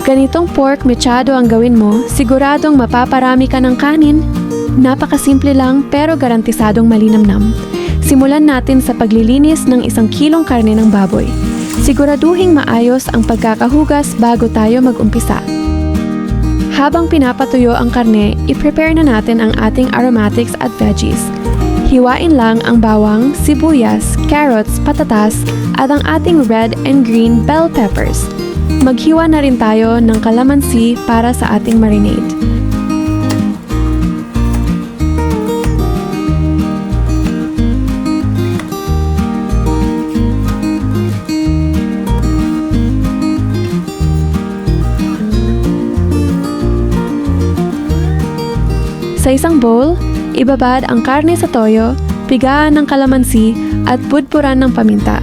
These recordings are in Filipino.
Ganitong pork mechado ang gawin mo, siguradong mapaparami ka ng kanin. Napakasimple lang pero garantisadong malinamnam. Simulan natin sa paglilinis ng 1 kilong karne ng baboy. Siguraduhing maayos ang pagkakahugas bago tayo mag-umpisa. Habang pinapatuyo ang karne, i-prepare na natin ang ating aromatics at veggies. Hiwain lang ang bawang, sibuyas, carrots, patatas, at ang ating red and green bell peppers. Maghiwa na rin tayo ng kalamansi para sa ating marinade. Sa isang bowl, ibabad ang karne sa toyo, pigaan ng kalamansi at pudpuran ng paminta.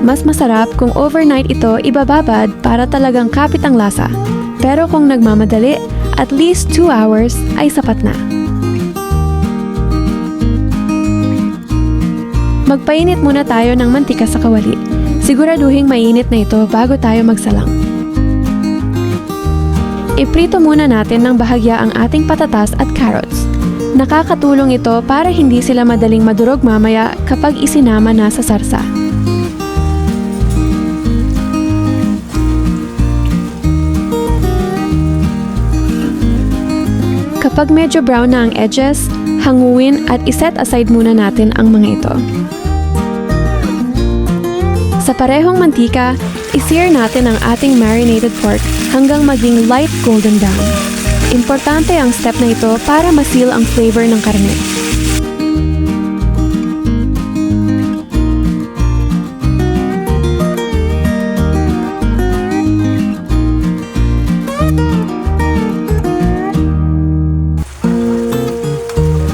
Mas masarap kung overnight ito ibababad para talagang kapit ang lasa. Pero kung nagmamadali, at least 2 hours ay sapat na. Magpainit muna tayo ng mantika sa kawali. Siguraduhing mainit na ito bago tayo magsalang. Iprito muna natin ng bahagya ang ating patatas at carrots. Nakakatulong ito para hindi sila madaling madurog mamaya kapag isinama na sa sarsa. Kapag medyo brown na ang edges, hanguin at iset aside muna natin ang mga ito. Sa parehong mantika, i-sear natin ang ating marinated pork hanggang maging light golden brown. Importante ang step na ito para ma-seal ang flavor ng karne.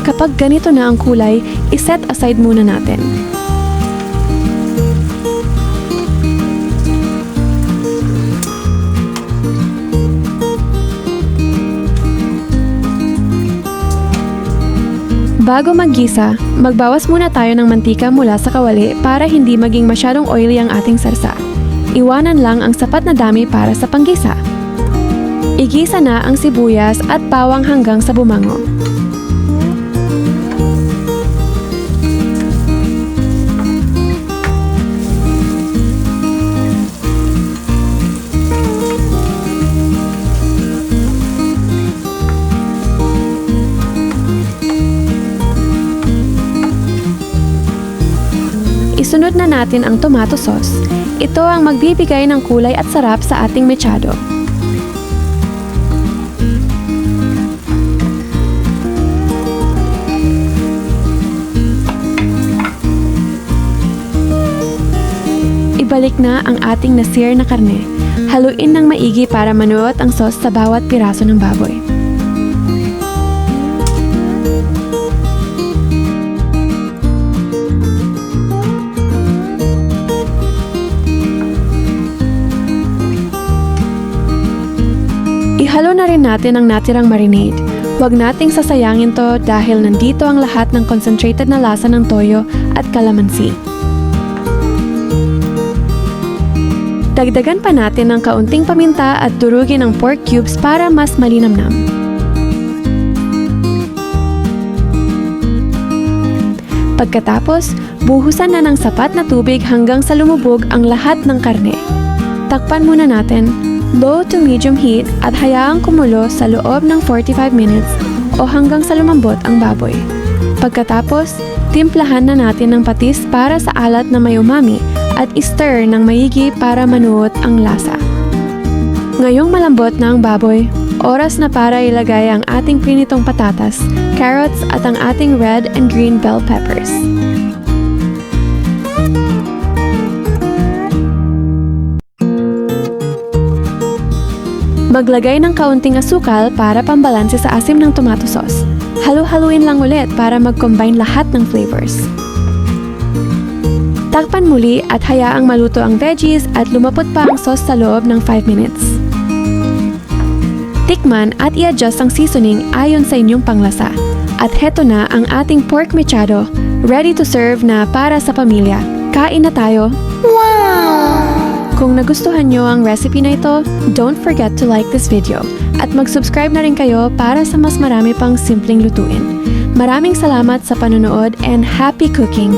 Kapag ganito na ang kulay, iset aside muna natin. Bago maggisa, magbawas muna tayo ng mantika mula sa kawali para hindi maging masyadong oily ang ating sarsa. Iwanan lang ang sapat na dami para sa panggisa. Igisa na ang sibuyas at bawang hanggang sa bumango. Isunod na natin ang tomato sauce. Ito ang magbibigay ng kulay at sarap sa ating mechado. Ibalik na ang ating na-sear na karne. Haluin ng maigi para manuot ang sauce sa bawat piraso ng baboy. Ihalo na rin natin ang natirang marinade. Huwag nating sasayangin to dahil nandito ang lahat ng concentrated na lasa ng toyo at kalamansi. Dagdagan pa natin ng kaunting paminta at durugin ang pork cubes para mas malinamnam. Pagkatapos, buhusan na ng sapat na tubig hanggang sa lumubog ang lahat ng karne. Takpan muna natin. Low to medium heat at hayaang kumulo sa loob ng 45 minutes o hanggang sa lumambot ang baboy. Pagkatapos, timplahan na natin ng patis para sa alat na may umami at i-stir ng maigi para manuot ang lasa. Ngayong malambot na ang baboy, oras na para ilagay ang ating prinitong patatas, carrots at ang ating red and green bell peppers. Maglagay ng kaunting asukal para pambalanse sa asim ng tomato sauce. Halu-haluin lang ulit para mag-combine lahat ng flavors. Takpan muli at hayaang maluto ang veggies at lumapot pa ang sauce sa loob ng 5 minutes. Tikman at i-adjust ang seasoning ayon sa inyong panglasa. At heto na ang ating pork mechado, ready to serve na para sa pamilya. Kain na tayo! Kung nagustuhan nyo ang recipe na ito, don't forget to like this video at mag-subscribe na rin kayo para sa mas marami pang simpleng lutuin. Maraming salamat sa panonood and happy cooking!